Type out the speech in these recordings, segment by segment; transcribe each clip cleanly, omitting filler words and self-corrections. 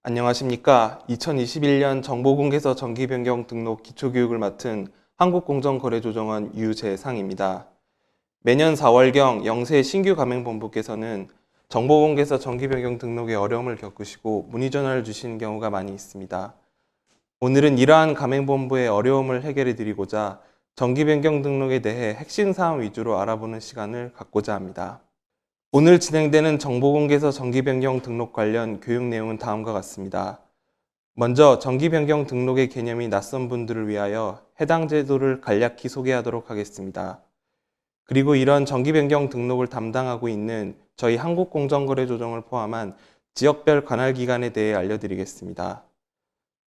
안녕하십니까. 2021년 정보공개서 정기변경 등록 기초교육을 맡은 한국공정거래조정원 유재상입니다. 매년 4월경 영세 신규 가맹본부께서는 정보공개서 정기변경 등록에 어려움을 겪으시고 문의 전화를 주시는 경우가 많이 있습니다. 오늘은 이러한 가맹본부의 어려움을 해결해 드리고자 정기변경 등록에 대해 핵심 사항 위주로 알아보는 시간을 갖고자 합니다. 오늘 진행되는 정보공개서 정기변경 등록 관련 교육 내용은 다음과 같습니다. 먼저 정기변경 등록의 개념이 낯선 분들을 위하여 해당 제도를 간략히 소개하도록 하겠습니다. 그리고 이런 정기변경 등록을 담당하고 있는 저희 한국공정거래조정을 포함한 지역별 관할기관에 대해 알려드리겠습니다.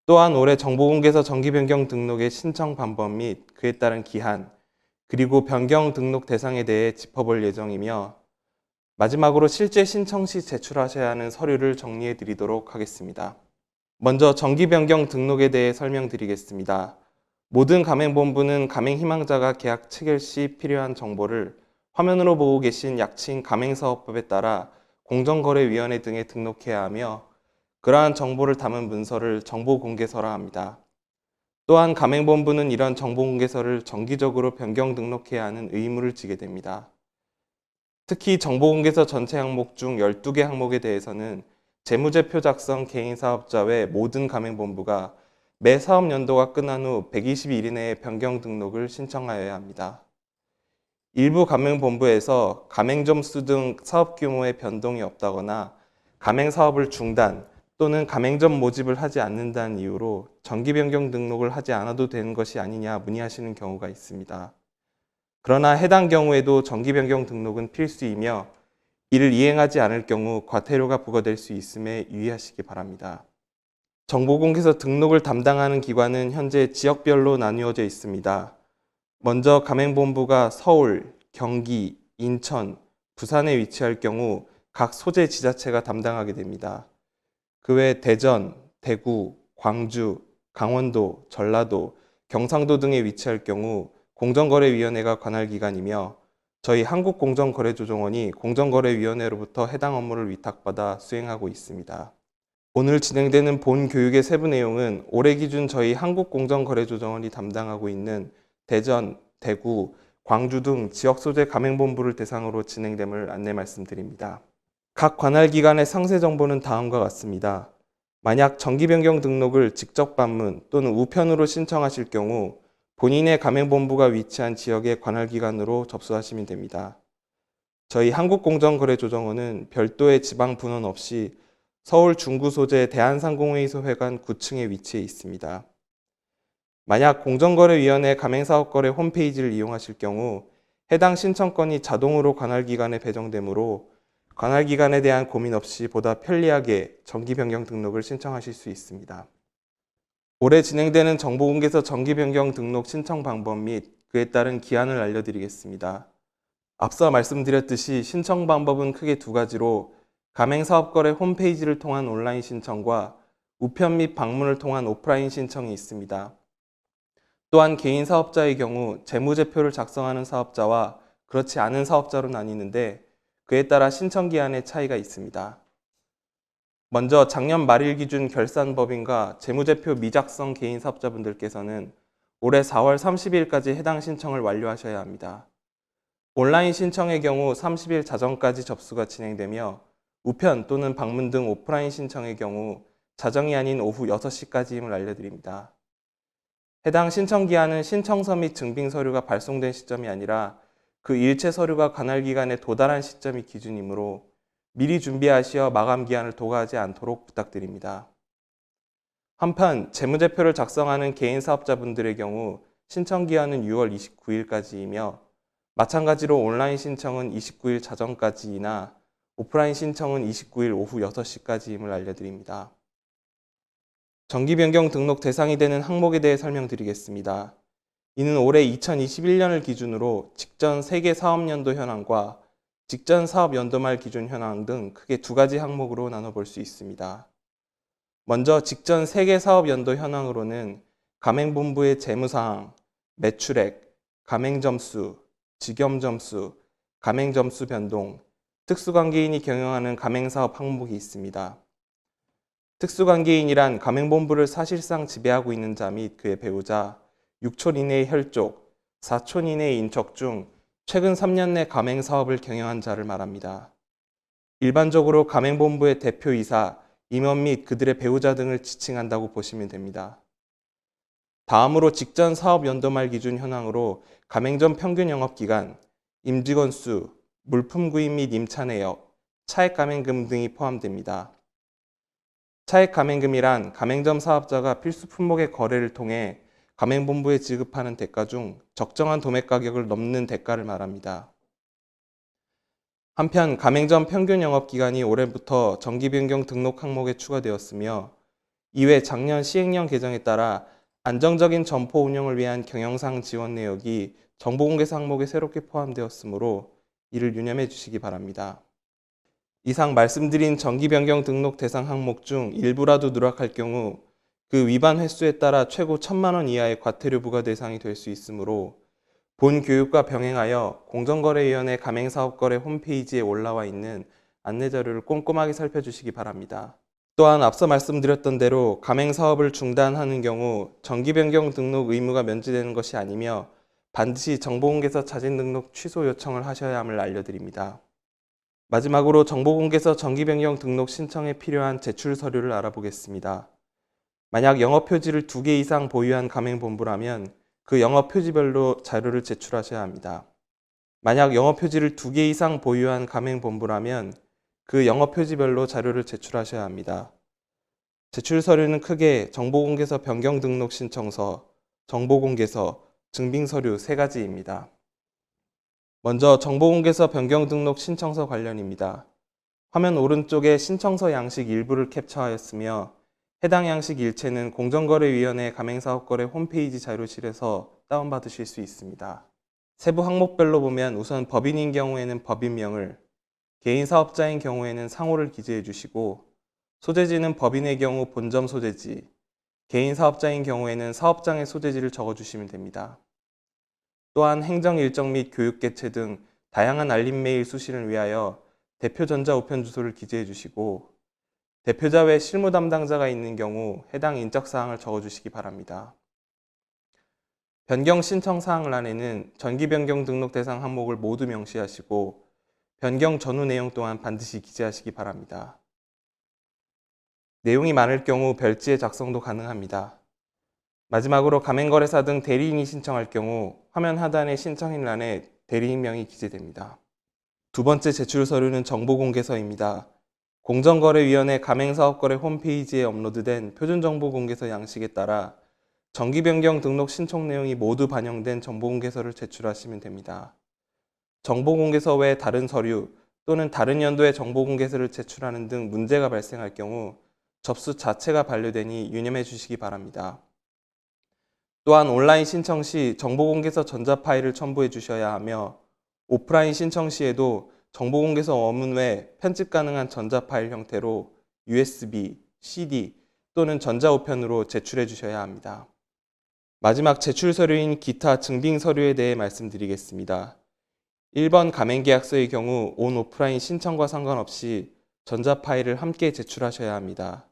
또한 올해 정보공개서 정기변경 등록의 신청 방법 및 그에 따른 기한, 그리고 변경 등록 대상에 대해 짚어볼 예정이며 마지막으로 실제 신청 시 제출하셔야 하는 서류를 정리해 드리도록 하겠습니다. 먼저 정기변경 등록에 대해 설명드리겠습니다. 모든 가맹본부는 가맹희망자가 계약 체결 시 필요한 정보를 화면으로 보고 계신 약칭 가맹사업법에 따라 공정거래위원회 등에 등록해야 하며 그러한 정보를 담은 문서를 정보공개서라 합니다. 또한 가맹본부는 이런 정보공개서를 정기적으로 변경 등록해야 하는 의무를 지게 됩니다. 특히 정보공개서 전체 항목 중 12개 항목에 대해서는 재무제표 작성 개인사업자 외 모든 가맹본부가 매 사업연도가 끝난 후 120일 이내에 변경 등록을 신청하여야 합니다. 일부 가맹본부에서 가맹점수 등 사업 규모의 변동이 없다거나 가맹사업을 중단 또는 가맹점 모집을 하지 않는다는 이유로 정기변경 등록을 하지 않아도 되는 것이 아니냐 문의하시는 경우가 있습니다. 그러나 해당 경우에도 정기변경 등록은 필수이며 이를 이행하지 않을 경우 과태료가 부과될 수 있음에 유의하시기 바랍니다. 정보공개서 등록을 담당하는 기관은 현재 지역별로 나누어져 있습니다. 먼저 가맹본부가 서울, 경기, 인천, 부산에 위치할 경우 각 소재 지자체가 담당하게 됩니다. 그 외 대전, 대구, 광주, 강원도, 전라도, 경상도 등에 위치할 경우 공정거래위원회가 관할기관이며 저희 한국공정거래조정원이 공정거래위원회로부터 해당 업무를 위탁받아 수행하고 있습니다. 오늘 진행되는 본 교육의 세부 내용은 올해 기준 저희 한국공정거래조정원이 담당하고 있는 대전, 대구, 광주 등 지역 소재 가맹본부를 대상으로 진행됨을 안내 말씀드립니다. 각 관할기관의 상세 정보는 다음과 같습니다. 만약 정기변경 등록을 직접 방문 또는 우편으로 신청하실 경우 본인의 가맹본부가 위치한 지역의 관할기관으로 접수하시면 됩니다. 저희 한국공정거래조정원은 별도의 지방 분원 없이 서울 중구 소재 대한상공회의소 회관 9층에 위치해 있습니다. 만약 공정거래위원회 가맹사업거래 홈페이지를 이용하실 경우 해당 신청건이 자동으로 관할기관에 배정되므로 관할기관에 대한 고민 없이 보다 편리하게 정기변경 등록을 신청하실 수 있습니다. 올해 진행되는 정보공개서 정기변경 등록 신청 방법 및 그에 따른 기한을 알려드리겠습니다. 앞서 말씀드렸듯이 신청 방법은 크게 두 가지로 가맹사업거래 홈페이지를 통한 온라인 신청과 우편 및 방문을 통한 오프라인 신청이 있습니다. 또한 개인 사업자의 경우 재무제표를 작성하는 사업자와 그렇지 않은 사업자로 나뉘는데 그에 따라 신청 기한의 차이가 있습니다. 먼저 작년 말일 기준 결산법인과 재무제표 미작성 개인 사업자분들께서는 올해 4월 30일까지 해당 신청을 완료하셔야 합니다. 온라인 신청의 경우 30일 자정까지 접수가 진행되며 우편 또는 방문 등 오프라인 신청의 경우 자정이 아닌 오후 6시까지임을 알려드립니다. 해당 신청 기한은 신청서 및 증빙 서류가 발송된 시점이 아니라 그 일체 서류가 관할기관에 도달한 시점이 기준이므로 미리 준비하시어 마감 기한을 도과하지 않도록 부탁드립니다. 한편 재무제표를 작성하는 개인 사업자분들의 경우 신청 기한은 6월 29일까지이며 마찬가지로 온라인 신청은 29일 자정까지이나 오프라인 신청은 29일 오후 6시까지임을 알려드립니다. 정기변경 등록 대상이 되는 항목에 대해 설명드리겠습니다. 이는 올해 2021년을 기준으로 직전 세계 사업연도 현황과 직전 사업연도 말 기준 현황 등 크게 두 가지 항목으로 나눠볼 수 있습니다. 먼저 직전 세계 사업연도 현황으로는 가맹본부의 재무사항, 매출액, 가맹점수, 직영점수, 가맹점수 변동, 특수관계인이 경영하는 가맹사업 항목이 있습니다. 특수관계인이란 가맹본부를 사실상 지배하고 있는 자 및 그의 배우자, 6촌 이내의 혈족, 4촌 이내의 인척 중 최근 3년 내 가맹사업을 경영한 자를 말합니다. 일반적으로 가맹본부의 대표이사, 임원 및 그들의 배우자 등을 지칭한다고 보시면 됩니다. 다음으로 직전 사업 연도말 기준 현황으로 가맹점 평균 영업기간, 임직원 수, 물품 구입 및 임차 내역, 차액 가맹금 등이 포함됩니다. 차액 가맹금이란 가맹점 사업자가 필수 품목의 거래를 통해 가맹본부에 지급하는 대가 중 적정한 도매 가격을 넘는 대가를 말합니다. 한편 가맹점 평균 영업기간이 올해부터 정기변경 등록 항목에 추가되었으며 이외 작년 시행령 개정에 따라 안정적인 점포 운영을 위한 경영상 지원 내역이 정보공개사 항목에 새롭게 포함되었으므로 이를 유념해 주시기 바랍니다. 이상 말씀드린 정기변경 등록 대상 항목 중 일부라도 누락할 경우 그 위반 횟수에 따라 최고 1,000만 원 이하의 과태료 부과 대상이 될 수 있으므로 본 교육과 병행하여 공정거래위원회 가맹사업거래 홈페이지에 올라와 있는 안내자료를 꼼꼼하게 살펴주시기 바랍니다. 또한 앞서 말씀드렸던 대로 가맹사업을 중단하는 경우 정기변경 등록 의무가 면제되는 것이 아니며 반드시 정보공개서 자진 등록 취소 요청을 하셔야 함을 알려드립니다. 마지막으로 정보공개서 정기변경 등록 신청에 필요한 제출 서류를 알아보겠습니다. 만약 영업표지를 2개 이상 보유한 가맹본부라면 그 영업표지별로 자료를 제출하셔야 합니다. 만약 영업표지를 2개 이상 보유한 가맹본부라면 그 영업표지별로 자료를 제출하셔야 합니다. 제출 서류는 크게 정보공개서 변경 등록 신청서, 정보공개서, 증빙서류 3가지입니다. 먼저 정보공개서 변경 등록 신청서 관련입니다. 화면 오른쪽에 신청서 양식 일부를 캡처하였으며 해당 양식 일체는 공정거래위원회 가맹사업거래 홈페이지 자료실에서 다운받으실 수 있습니다. 세부 항목별로 보면 우선 법인인 경우에는 법인명을, 개인 사업자인 경우에는 상호를 기재해 주시고 소재지는 법인의 경우 본점 소재지, 개인 사업자인 경우에는 사업장의 소재지를 적어주시면 됩니다. 또한 행정일정 및 교육개최 등 다양한 알림 메일 수신을 위하여 대표 전자우편 주소를 기재해 주시고 대표자 외 실무 담당자가 있는 경우 해당 인적사항을 적어주시기 바랍니다. 변경 신청 사항란에는 정기변경 등록 대상 항목을 모두 명시하시고 변경 전후 내용 또한 반드시 기재하시기 바랍니다. 내용이 많을 경우 별지의 작성도 가능합니다. 마지막으로 가맹거래사 등 대리인이 신청할 경우 화면 하단의 신청인란에 대리인명이 기재됩니다. 두 번째 제출 서류는 정보공개서입니다. 공정거래위원회 가맹사업거래 홈페이지에 업로드된 표준정보공개서 양식에 따라 정기변경 등록 신청 내용이 모두 반영된 정보공개서를 제출하시면 됩니다. 정보공개서 외 다른 서류 또는 다른 연도의 정보공개서를 제출하는 등 문제가 발생할 경우 접수 자체가 반려되니 유념해 주시기 바랍니다. 또한 온라인 신청 시 정보공개서 전자 파일을 첨부해 주셔야 하며 오프라인 신청 시에도 정보공개서 원문 외 편집 가능한 전자 파일 형태로 USB, CD 또는 전자우편으로 제출해 주셔야 합니다. 마지막 제출 서류인 기타 증빙 서류에 대해 말씀드리겠습니다. 1번 가맹계약서의 경우 온 오프라인 신청과 상관없이 전자 파일을 함께 제출하셔야 합니다.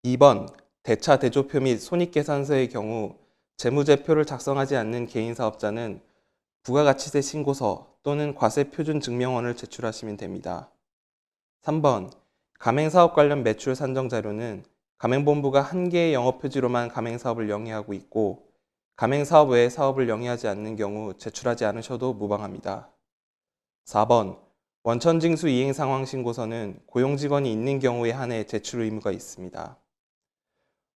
2번 대차 대조표 및 손익계산서의 경우 재무제표를 작성하지 않는 개인사업자는 부가가치세 신고서 또는 과세표준증명원을 제출하시면 됩니다. 3번 가맹사업 관련 매출 산정 자료는 가맹본부가 한 개의 영업표지로만 가맹사업을 영위하고 있고 가맹사업 외의 사업을 영위하지 않는 경우 제출하지 않으셔도 무방합니다. 4번 원천징수 이행상황 신고서는 고용직원이 있는 경우에 한해 제출 의무가 있습니다.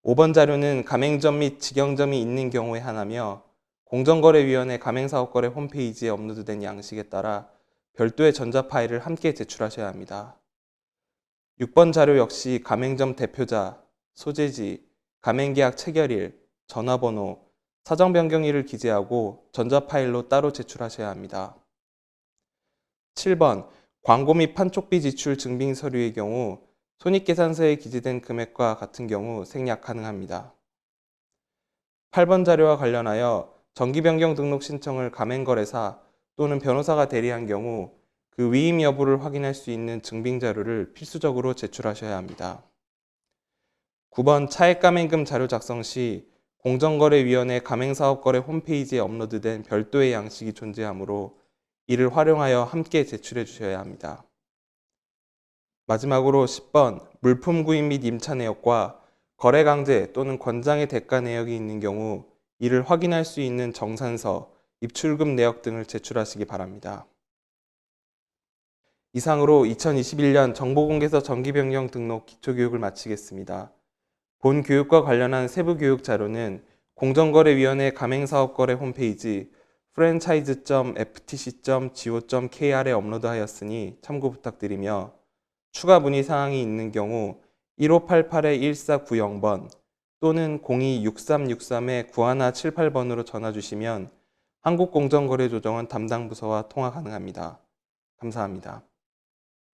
5번 자료는 가맹점 및 직영점이 있는 경우에 한하며 공정거래위원회 가맹사업거래 홈페이지에 업로드된 양식에 따라 별도의 전자 파일을 함께 제출하셔야 합니다. 6번 자료 역시 가맹점 대표자, 소재지, 가맹계약 체결일, 전화번호, 사정 변경일을 기재하고 전자 파일로 따로 제출하셔야 합니다. 7번 광고 및 판촉비 지출 증빙 서류의 경우 손익계산서에 기재된 금액과 같은 경우 생략 가능합니다. 8번 자료와 관련하여 정기변경 등록 신청을 가맹거래사 또는 변호사가 대리한 경우 그 위임 여부를 확인할 수 있는 증빙 자료를 필수적으로 제출하셔야 합니다. 9번 차액 가맹금 자료 작성 시 공정거래위원회 가맹사업거래 홈페이지에 업로드된 별도의 양식이 존재하므로 이를 활용하여 함께 제출해 주셔야 합니다. 마지막으로 10번 물품 구입 및 임차 내역과 거래 강제 또는 권장의 대가 내역이 있는 경우 이를 확인할 수 있는 정산서, 입출금 내역 등을 제출하시기 바랍니다. 이상으로 2021년 정보공개서 정기변경 등록 기초교육을 마치겠습니다. 본 교육과 관련한 세부 교육 자료는 공정거래위원회 가맹사업거래 홈페이지 franchise.ftc.go.kr에 업로드하였으니 참고 부탁드리며 추가 문의 사항이 있는 경우 1588-1490번 또는 02-6363-9178번으로 전화 주시면 한국공정거래조정원 담당 부서와 통화 가능합니다. 감사합니다.